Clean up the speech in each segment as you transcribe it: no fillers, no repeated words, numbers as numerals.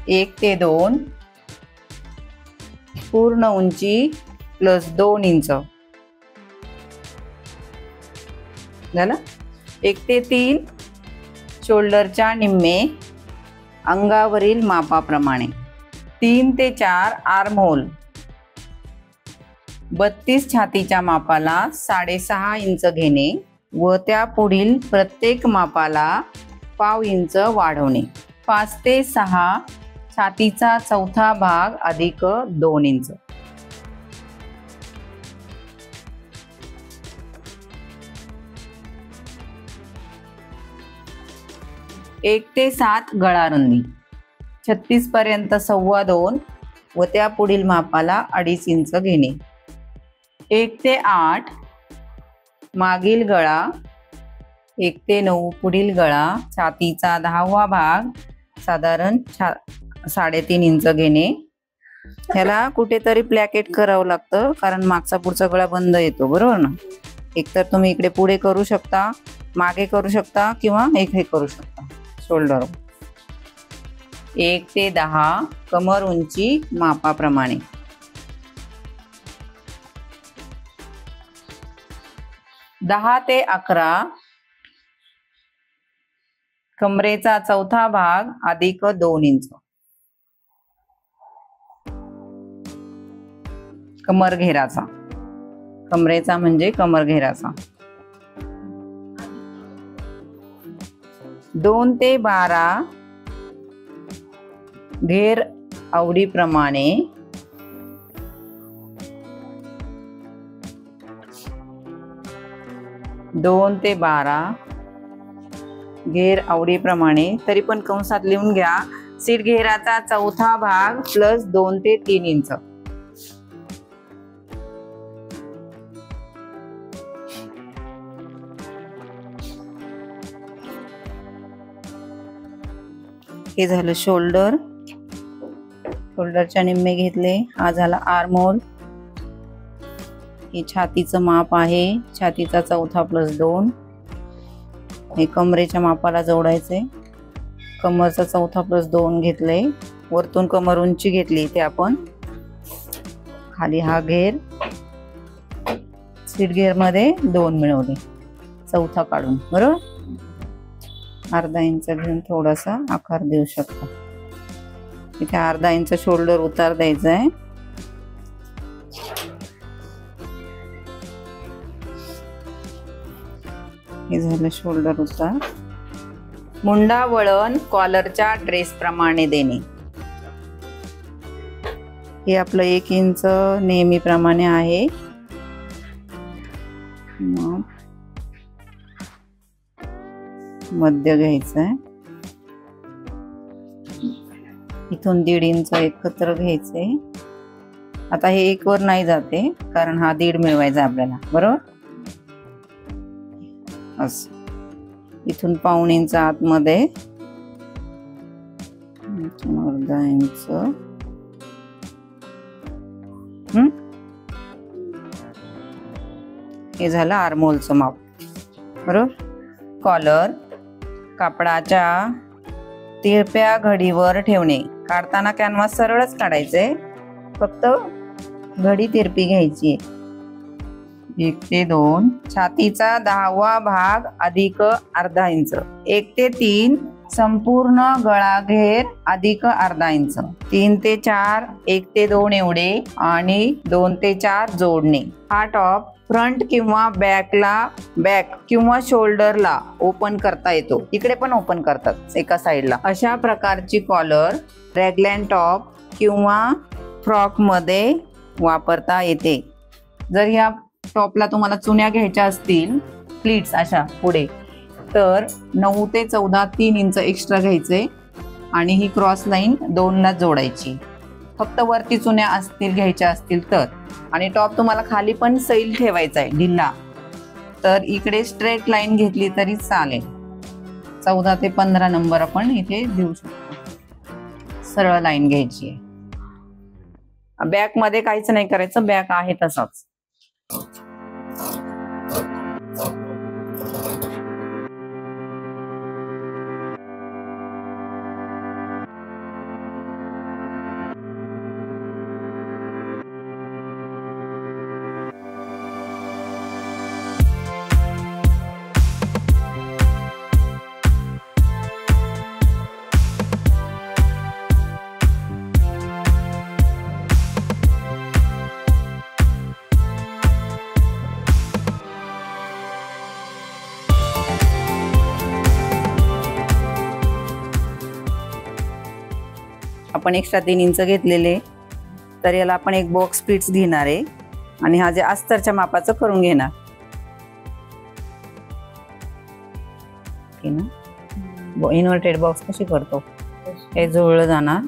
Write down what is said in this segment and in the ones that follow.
1 ते 2 पूर्ण उंची प्लस 2 इंच झालं. 1 ते 3 शोल्डरच्या निम्मे अंगावरील मापाप्रमाणे. 3 ते 4 आर्म होल. 32 छातीच्या मापाला 6.5 इंच घेणे व त्या पुढील प्रत्येक मापाला पाव इंच वाढवणे. 5 ते 6 छातीचा चौथा भाग अधिक 2 इंच. 1 ते 7 गळा रुंदी. 36 पर्यंत 2.25 व त्या पुढील मापाला 2.5 इंच घेणे. 1 ते 8 मागील गळा. 1 ते 9 पुढील गळा. छातीचा 10वा भाग साधारण 3.5 इंच घेणे. ह्याला कुठेतरी प्लॅकेट करावं लागतं कारण मागचा पुढचा गळा बंद येतो, बरोबर ना. एकतर तुम्ही इकडे पुढे करू शकता, मागे करू शकता किंवा हे करू शकता शोल्डर. 1 ते 10 कमर उंची मापाप्रमाणे. 10 ते 11 कमरेचा चौथा भाग अधिक 2 इंच. कमर घेराचा. कमरेचा म्हणजे कमर घेराचा. 2 ते 12 घेर आवडीप्रमाणे. 2 ते 12 घेर आवडीप्रमाणे. तरी पण कंसात लिहून घ्या. सीट घेराचा चौथा भाग प्लस 2 ते 3 इंच. हे झालं शोल्डर. शोल्डरच्या निम्मे घेतले. हा झाला आर्म होल. हे छातीचं माप आहे. छातीचा चौथा प्लस 2. हे कमरेच्या मापाला जोडायचे. कमरचा चौथा प्लस 2 घेतले. वरतून कमर उंची घेतली ते आपण. खाली हा घेर. सीट घेर मध्ये 2 मिळवले चौथा काढून, बरोबर. अर्धा इंच घेऊन थोडासा आकार देऊ शकतो. इथे अर्धा इंच शोल्डर उतार द्यायचा आहे. हे झालं शोल्डर उतार. मुंडा वळण कॉलरच्या ड्रेस प्रमाणे देणे. हे आपलं 1 इंच नेहमीप्रमाणे आहे. मध्य घ्यायचं आहे. इथून 1.5 इंच एकत्र घ्यायचे. आता हे 1 वर नाही जाते कारण हा 1.5 मिळवायचा आपल्याला, बरोबर. असं इथून पाऊण इंच आतमध्ये. अर्धा इंच. हे झालं आर्महोलचं माप, बरोबर. कॉलर कापडाच्या तिरप्या घडीवर ठेवणे. काढताना कॅनव्हास सरळच काढायचे, फक्त घडी तिरपी घ्यायची. 1 ते 2 छातीचा 10वा भाग अधिक अर्धा इंच. 1 ते 3 संपूर्ण गळा घेर अधिक अर्धा इंच. 3 ते 4 1 ते 2 एवढे आणि 2 ते 4 जोडणे. हा टॉप फ्रंट किंवा बॅक किंवा शोल्डरला ओपन करता येतो. इकडे पण ओपन करतात एका साइडला. अशा प्रकारची कॉलर रॅगलॅन टॉप किंवा फ्रॉक मध्ये वापरता येते. जर या टॉपला तुम्हाला चुन्या घ्यायच्या असतील, प्लीट्स अशा पुढे, तर 9 ते 14 3 इंच एक्स्ट्रा घ्यायचे आणि ही क्रॉस लाईन 2 ला जोडायची. फक्त वरती चुन्या असतील घ्यायच्या असतील तर. आणि टॉप तुम्हाला खाली पण सैल ठेवायचा आहे ढिल्ला, तर इकडे स्ट्रेट लाईन घेतली तरी चालेल. 14 ते 15 नंबर आपण इथे देऊ शकतो. सरळ लाईन घ्यायची आहे. बॅक मध्ये काहीच नाही करायचं, बॅक आहे तसाच. आपण एक्स्ट्रा 3 इंच घेतलेले, तर याला आपण एक बॉक्स प्लीट्स घेणार आहे आणि हा जे अस्तरच्या मापाचं करून घेणार. इन्व्हर्टेड बॉक्स कशी करतो हे जुळलं जाणार,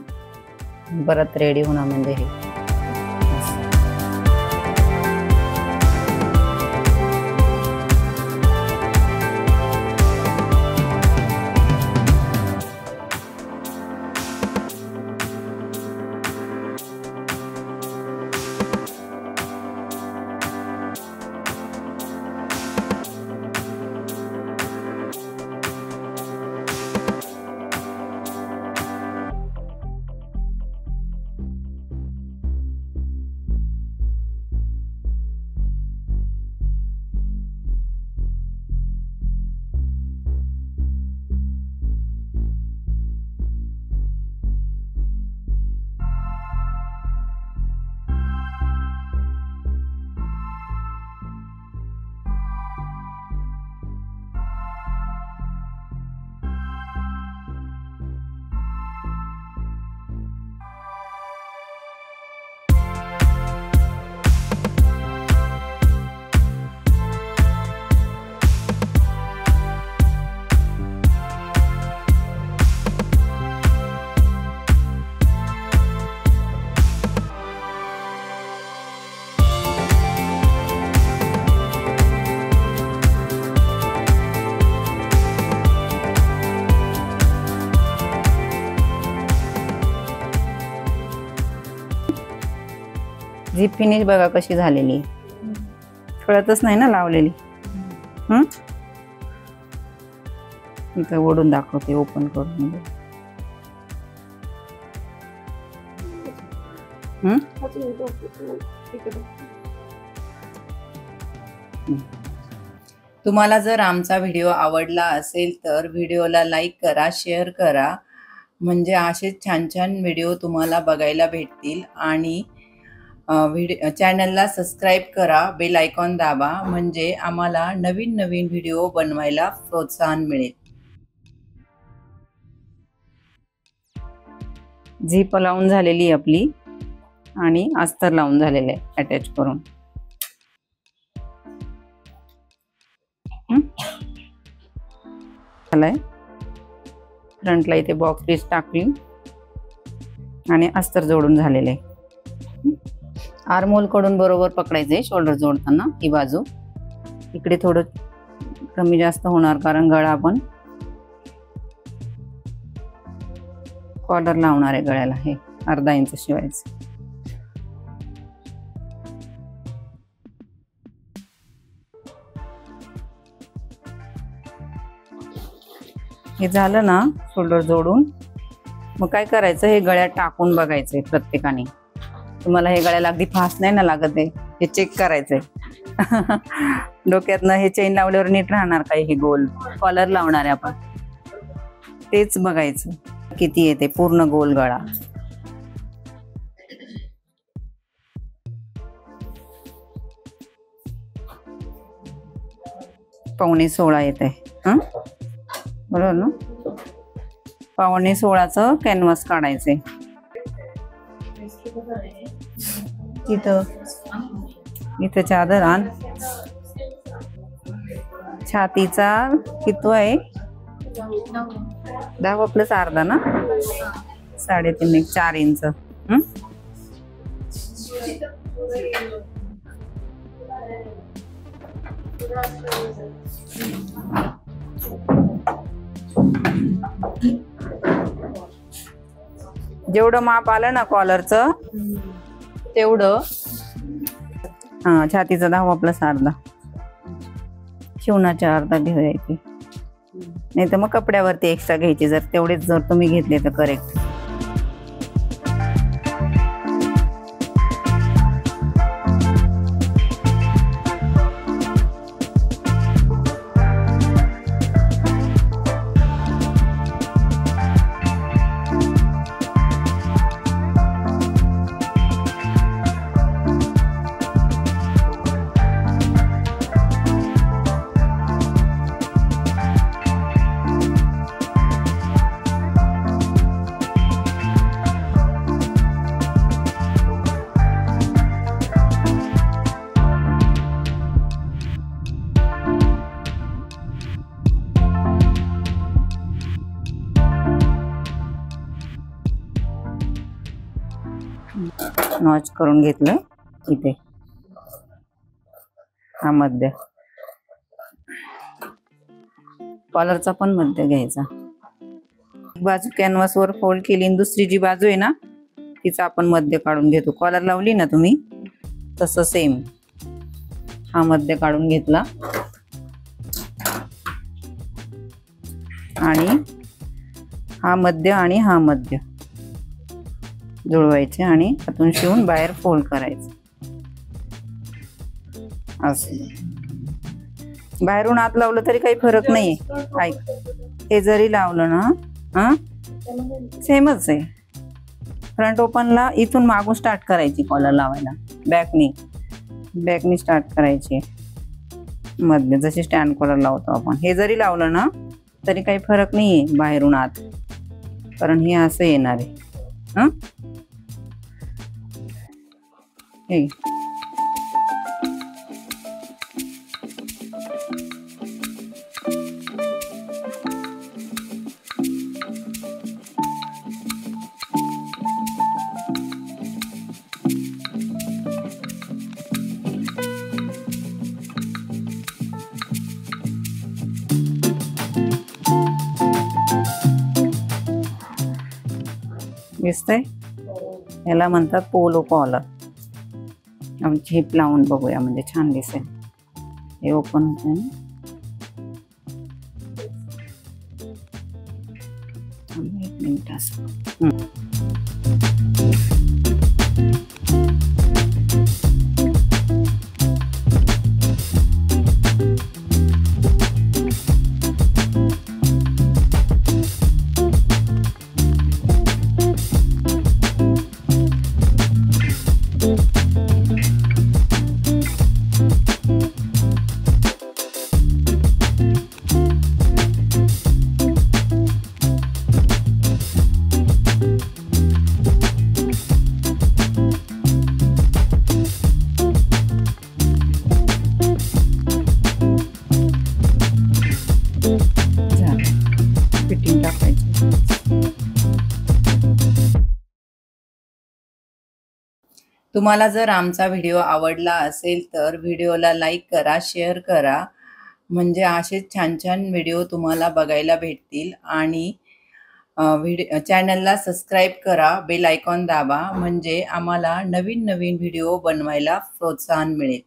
परत रेडी होणार म्हणजे हे. झीप फिनिश बघा कशी झालेली, कळतच नाही ना लावलेली. इथं ओढून दाखवते ओपन करून. तुम्हाला जर आमचा व्हिडिओ आवडला असेल तर व्हिडिओला लाईक करा, शेअर करा, म्हणजे असे छान छान व्हिडिओ तुम्हाला बघायला भेटतील. आणि चॅनलला सबस्क्राईब करा, बेल आयकॉन दाबा, म्हणजे आम्हाला नवीन नवीन व्हिडिओ बनवायला प्रोत्साहन मिळेल. झीप लावून झालेली आपली आणि अस्तर लावून झालेले अटॅच करून. झालंय. फ्रंटला इथे बॉक्स पीस टाकली आणि अस्तर जोडून झालेले. आर्महोल कडून बरोबर पकडायचे शोल्डर जोडताना. ही बाजू इकडे थोडं कमी जास्त होणार कारण गळा आपण कॉलर लावणार आहे गळ्याला. हे अर्धा इंच शिवायचं. हे झालं ना शोल्डर जोडून, मग काय करायचं, हे गळ्यात टाकून बघायचंय प्रत्येकाने. तुम्हाला हे गळ्याला अगदी फास्ट नाही ना लागत आहे, हे चेक करायचंय. डोक्यातनं हे चेन लावल्यावर नीट राहणार काय, हे गोल कॉलर लावणार आहे आपण, तेच बघायचं किती येते पूर्ण गोल गळा. पावणे 16 येत आहे. बरोबर ना. पावणे 16चं कॅनव्हास काढायचंय. तिथं इथं चादर आण. छातीचा किती आहे, 10 प्लस अर्धा ना, 3.5 4 इंच. जेवढं माप आलं ना कॉलरचं तेवढं. छातीचा 10 प्लस अर्धा, शिवणाच्या अर्धा घ्यायची, नाही तर मग कपड्यावरती एक्स्ट्रा घ्यायची जर तेवढेच जर तुम्ही घेतले तर करेक्ट. नॉच करून घेतलं इथे हा मध्य, कॉलरचा पण मध्य घ्यायचा. एक बाजू कॅनव्हास वर फोल्ड केली आणि दुसरी जी बाजू आहे ना तिचा आपण मध्य काढून घेतो. कॉलर लावली ना तुम्ही तसं सेम हा मध्य काढून घेतला आणि हा मध्य आणि हा मध्य जुळवायचे आणि आतून शिवून बाहेर फोल्ड करायचं. असं बाहेरून आत लावलं तरी काही फरक नाहीये. ऐक, हे जरी लावलं ना हा सेमच आहे. फ्रंट ओपनला इथून मागून स्टार्ट करायची कॉलर लावायला, बॅकनी स्टार्ट करायची मध्य, जशी स्टँड कॉलर लावतो आपण. हे जरी लावलं ना तरी काही फरक नाहीये बाहेरून आत, कारण हे असं येणार आहे. हा हे दिसतंय, याला म्हणतात पोलो कॉलर. झिप लावून बघूया म्हणजे छान दिसेल. हे ओपन होते, एक मिनिट असं. फिटिंग टाकायची. तुम्हाला जर आमचा व्हिडिओ आवडला असेल तर व्हिडिओला लाईक करा, शेअर करा, म्हणजे असे छान छान व्हिडिओ तुम्हाला बघायला भेटतील. आणि चॅनलला सबस्क्राईब करा, बेल आयकॉन दाबा, म्हणजे आम्हाला नवीन नवीन व्हिडिओ बनवायला प्रोत्साहन मिळेल.